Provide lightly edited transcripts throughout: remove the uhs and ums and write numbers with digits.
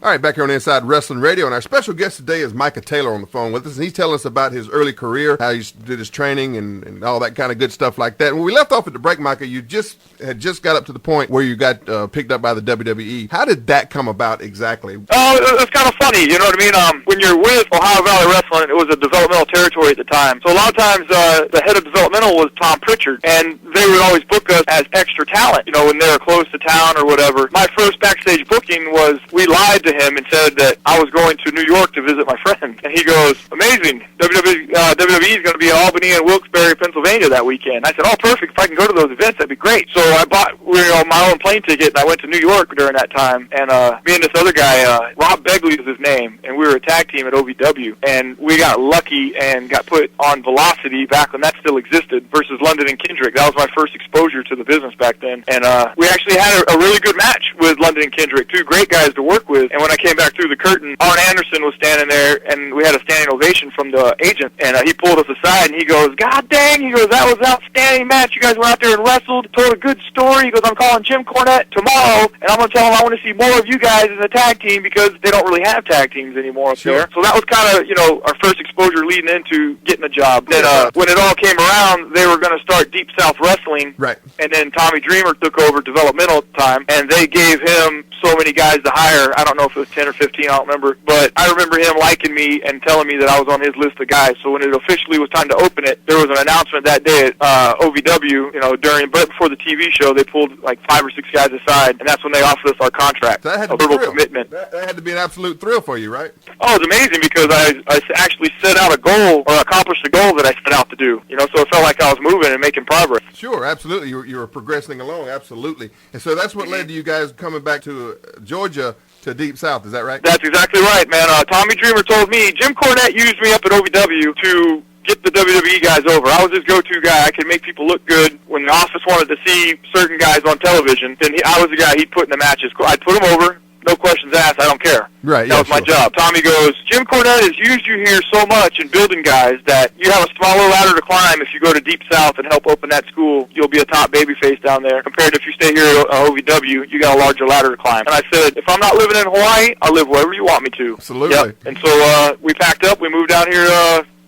All right, back here on Inside Wrestling Radio, and our special guest today is Micah Taylor on the phone with us, and he's telling us about his early career, how he did his training, and all that kind of good stuff like that. And when we left off at the break, Micah, you had just got up to the point where you got picked up by the WWE. How did that come about exactly? It's kind of funny, you know what I mean? When you're with Ohio Valley Wrestling, it was a developmental territory at the time. So a lot of times the head of developmental was Tom Pritchard, and they would always book us as extra talent, you know, when they were close to town or whatever. My first backstage booking was, we lied to him and said that I was going to New York to visit my friend. And he goes, amazing, WWE is going to be in Albany and Wilkes-Barre, Pennsylvania that weekend. I said, oh, perfect, if I can go to those events, that'd be great. So I bought my own plane ticket, and I went to New York during that time. And me and this other guy, Rob Begley is his name, and we were a tag team at OVW. And we got lucky and got put on Velocity back when that still existed versus London and Kendrick. That was my first exposure to the business back then. And we actually had a really good match with London and Kendrick, two great guys to work with. And when I came back through the curtain, Arn Anderson was standing there, and we had a standing ovation from the agent. And he pulled us aside, and he goes, God dang, he goes, that was an outstanding match. You guys went out there and wrestled, told a good story. He goes, I'm calling Jim Cornette tomorrow, and I'm going to tell him I want to see more of you guys in the tag team because they don't really have tag teams anymore up there. So that was kind of, you know, our first exposure leading into getting a job. Then when it all came around, they were going to start Deep South Wrestling. Right. And then Tommy Dreamer took over developmental at the time, and they gave him so many guys to hire. I don't know if it was 10 or 15, I don't remember. But I remember him liking me and telling me that I was on his list of guys. So when it officially was time to open it, there was an announcement that day at OVW, you know, but before the TV show, they pulled like 5 or 6 guys aside, and that's when they offered us our contract. So that had to a be verbal thrill. commitment. That had to be an absolute thrill for you, right? Oh, it was amazing because I actually set out a goal or accomplished a goal that I set out to do. You know, so it felt like I was moving and making progress. Sure, absolutely. You were progressing along, absolutely. And so that's what led to you guys coming back to Georgia to Deep South. Is that right? That's exactly right, man. Tommy Dreamer told me, Jim Cornette used me up at OVW to get the WWE guys over. I was his go-to guy. I could make people look good. When the office wanted to see certain guys on television, then I was the guy he'd put in the matches. I'd put them over. No questions asked. I don't care. Right. That was my job. Tommy goes, Jim Cornette has used you here so much in building guys that you have a smaller ladder to climb if you go to Deep South and help open that school. You'll be a top babyface down there. Compared to if you stay here at OVW, you got a larger ladder to climb. And I said, if I'm not living in Hawaii, I'll live wherever you want me to. Absolutely. Yep. And so we packed up. We moved down here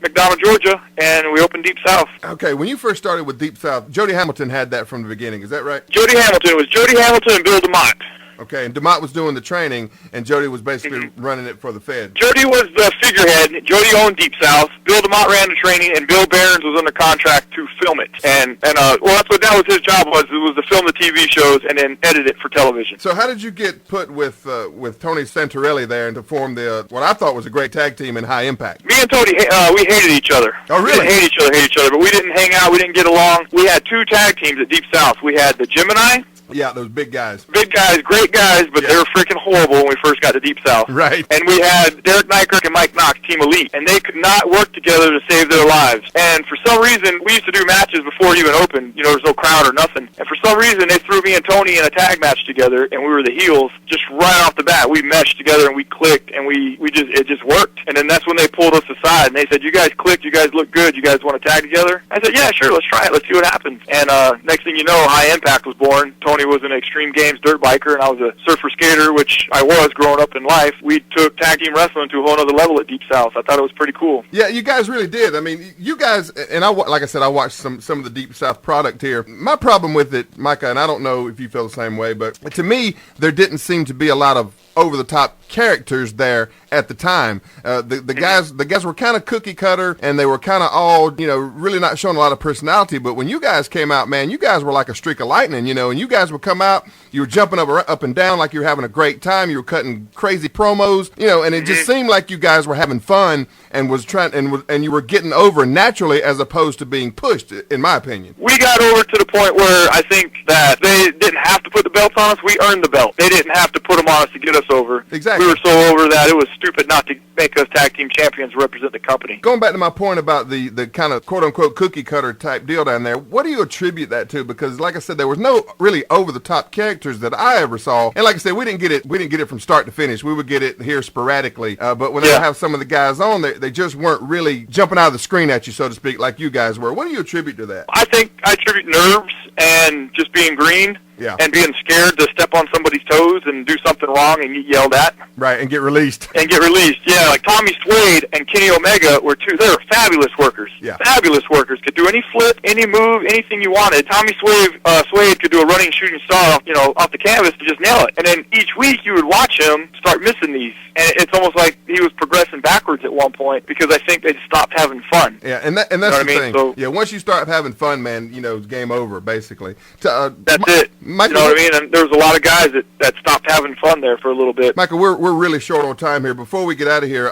McDonough, Georgia, and we opened Deep South. Okay, when you first started with Deep South, Jody Hamilton had that from the beginning. Is that right? Jody Hamilton. It was Jody Hamilton and Bill DeMott. Okay, and DeMott was doing the training, and Jody was basically running it for the Fed. Jody was the figurehead. Jody owned Deep South. Bill DeMott ran the training, and Bill Behrens was under contract to film it. And well, that was his job was to film the TV shows and then edit it for television. So how did you get put with Tony Santorelli there and to form the what I thought was a great tag team in High Impact? Me and Tony, we hated each other. Oh, really? We didn't hate each other, but we didn't hang out. We didn't get along. We had 2 tag teams at Deep South. We had the Gemini. Yeah, those big guys. Big guys, great guys, but they were freaking horrible when we first got to Deep South. Right. And we had Derek Nykirk and Mike Knox, Team Elite, and they could not work together to save their lives. And for some reason, we used to do matches before it even opened. You know, there was no crowd or nothing. And for some reason, they threw me and Tony in a tag match together, and we were the heels. Just right off the bat, we meshed together, and we clicked, and it just worked. And then that's when they pulled us aside, and they said, you guys clicked, you guys look good, you guys want to tag together? I said, yeah, sure, let's try it, let's see what happens. And next thing you know, High Impact was born. Tony was an Extreme Games dirt biker, and I was a surfer skater, which I was growing up in life. We took tag team wrestling to a whole other level at Deep South. I thought it was pretty cool. Yeah, you guys really did. I mean, you guys, and like I said, I watched some of the Deep South product here. My problem with it, Micah, and I don't know if you feel the same way, but to me, there didn't seem to be a lot of over-the-top characters there at the time. The guys were kind of cookie cutter, and they were kind of all, you know, really not showing a lot of personality. But when you guys came out, man, you guys were like a streak of lightning, you know, and you guys would come out, you were jumping up and down like you were having a great time. You were cutting crazy promos, you know, and it just seemed like you guys were having fun and was trying and you were getting over naturally as opposed to being pushed, in my opinion. We got over to the point where I think that they didn't have to put the belts on us. We earned the belt. They didn't have to put them on us to get us over. Exactly. We were so over that it was stupid not to make us tag team champions represent the company. Going back to my point about the kind of quote-unquote cookie-cutter type deal down there, what do you attribute that to? Because, like I said, there was no really over-the-top characters that I ever saw. And like I said, we didn't get it from start to finish. We would get it here sporadically. But when they would have some of the guys on, they just weren't really jumping out of the screen at you, so to speak, like you guys were. What do you attribute to that? I think I attribute nerves and just being green. Yeah. and being scared to step on somebody's toes and do something wrong and get yelled at. Right, and get released. Yeah, like Tommy Suede and Kenny Omega they're fabulous workers. Yeah. Fabulous workers. Could do any flip, any move, anything you wanted. Tommy Suede could do a running shooting star, off the canvas to just nail it. And then each week you would watch him start missing these. And it's almost like he was progressing backwards at one point because I think they stopped having fun. Yeah, and that's the thing. So, yeah, once you start having fun, man, it's game over, basically. That's it. Michael, you know what I mean? And there was a lot of guys that stopped having fun there for a little bit. Michael, we're really short on time here. Before we get out of here,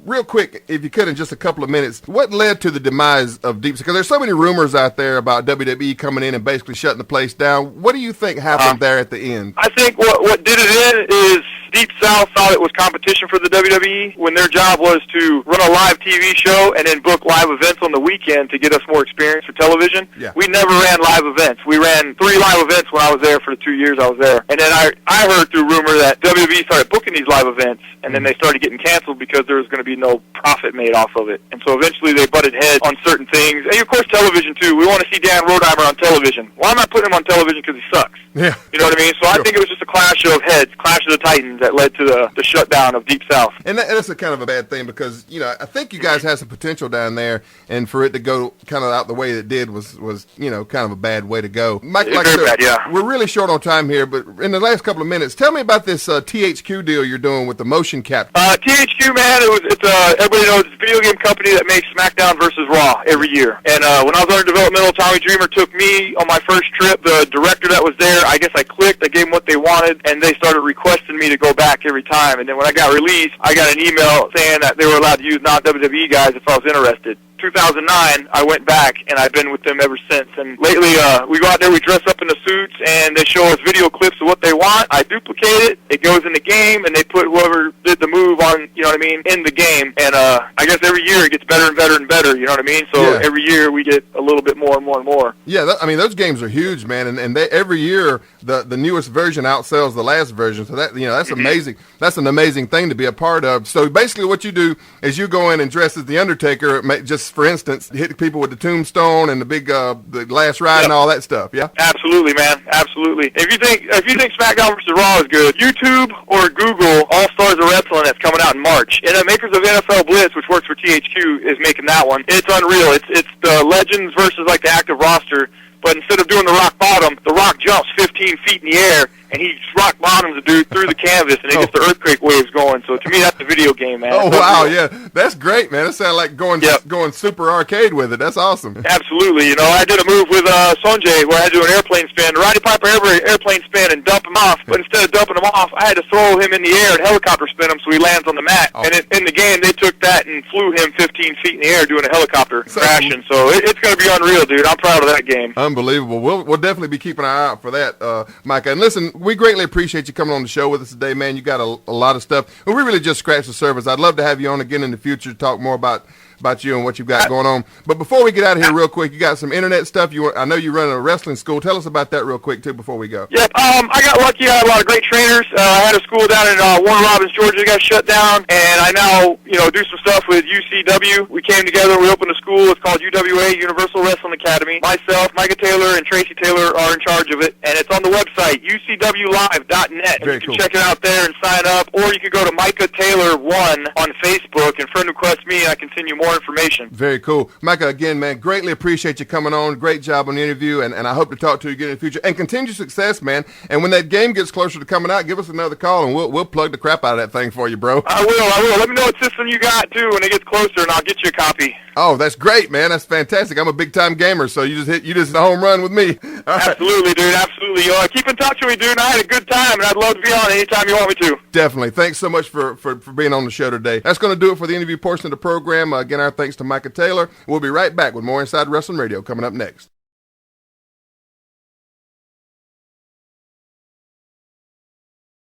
real quick, if you could, in just a couple of minutes, what led to the demise of Deep? Because there's so many rumors out there about WWE coming in and basically shutting the place down. What do you think happened there at the end? I think what did it is Deep South thought it was competition for the WWE when their job was to run a live TV show and then book live events on the weekend to get us more experience for television. Yeah. We never ran live events. We ran 3 live events when I was there for the 2 years I was there. And then I heard through rumor that WWE started booking these live events, and then they started getting canceled because there was going to be no profit made off of it. And so eventually they butted heads on certain things. And of course television too. We want to see Dan Rodheimer on television. Why am I putting him on television? Because he sucks. Yeah. You know what I mean? So I think it was just a clash of heads, clash of the Titans that led to the shutdown of Deep South. And that's a kind of a bad thing because, I think you guys had some potential down there, and for it to go kind of out the way it did was kind of a bad way to go. Mike, we're really short on time here, but in the last couple of minutes, tell me about this THQ deal you're doing with the motion capture. THQ, man, everybody knows it's a video game company that makes SmackDown versus Raw every year. And when I was under developmental, Tommy Dreamer took me on my first trip. The director that was there, I guess I clicked, I gave them what they wanted, and they started requesting me to go back every time. And then when I got released, I got an email saying that they were allowed to use non-WWE guys if I was interested. 2009, I went back, and I've been with them ever since. And lately, we go out there, we dress up in the suits, and they show us video clips of what they want. I duplicate it. It goes in the game, and they put whoever did the move on, in the game. And I guess every year it gets better and better and better, you know what I mean? So every year we get a little bit more and more and more. Yeah, those games are huge, man. And they, every year, the newest version outsells the last version. So that's amazing. That's an amazing thing to be a part of. So basically what you do is you go in and dress as the Undertaker, just for instance, hit people with the tombstone and the big the last ride and all that stuff. Yeah, absolutely, man, absolutely. If you think SmackDown vs. Raw is good, YouTube or Google All Stars of Wrestling that's coming out in March, and the makers of NFL Blitz, which works for THQ, is making that one. It's unreal. It's the legends versus like the active roster. But instead of doing the rock bottom, the Rock jumps 15 feet in the air, and he rock bottoms a dude through the canvas, and it gets the earthquake waves going. So to me, that's a video game, man. Oh, wow, yeah. That's great, man. It sounds like going super arcade with it. That's awesome. Absolutely. I did a move with Sonjay where I had to do an airplane spin. Roddy Piper airplane spin and dump him off. But instead of dumping him off, I had to throw him in the air and helicopter spin him so he lands on the mat. Oh. And in the game, they took that and flew him 15 feet in the air doing a helicopter crashing. So it's going to be unreal, dude. I'm proud of that game. Unbelievable. We'll definitely be keeping an eye out for that, Micah. And listen, we greatly appreciate you coming on the show with us today, man. You got a lot of stuff. And we really just scratched the surface. I'd love to have you on again in the future to talk more about you and what you've got going on. But before we get out of here real quick, you got some internet stuff. I know you run a wrestling school. Tell us about that real quick, too, before we go. Yep. I got lucky. I had a lot of great trainers. I had a school down in Warner Robins, Georgia that got shut down. And I now, do some stuff with UCW. We came together. We opened a school. It's called UWA, Universal Wrestling Academy. Myself, Micah Taylor, and Tracy Taylor are in charge of it. And it's on the website, ucwlive.net. And you can check it out there and sign up. Or you can go to Micah Taylor 1 on Facebook and friend request me, and I can send you more information. Very cool. Micah, again, man, greatly appreciate you coming on. Great job on the interview, and I hope to talk to you again in the future. And continue success, man. And when that game gets closer to coming out, give us another call, and we'll plug the crap out of that thing for you, bro. I will. Let me know what system you got, too, when it gets closer, and I'll get you a copy. Oh, that's great, man. That's fantastic. I'm a big-time gamer, so you just hit a home run with me. Absolutely, dude. Absolutely. Keep in touch with me, dude. I had a good time, and I'd love to be on anytime you want me to. Definitely. Thanks so much for being on the show today. That's going to do it for the interview portion of the program. Again, our thanks to Micah Taylor. We'll be right back with more Inside Wrestling Radio coming up next.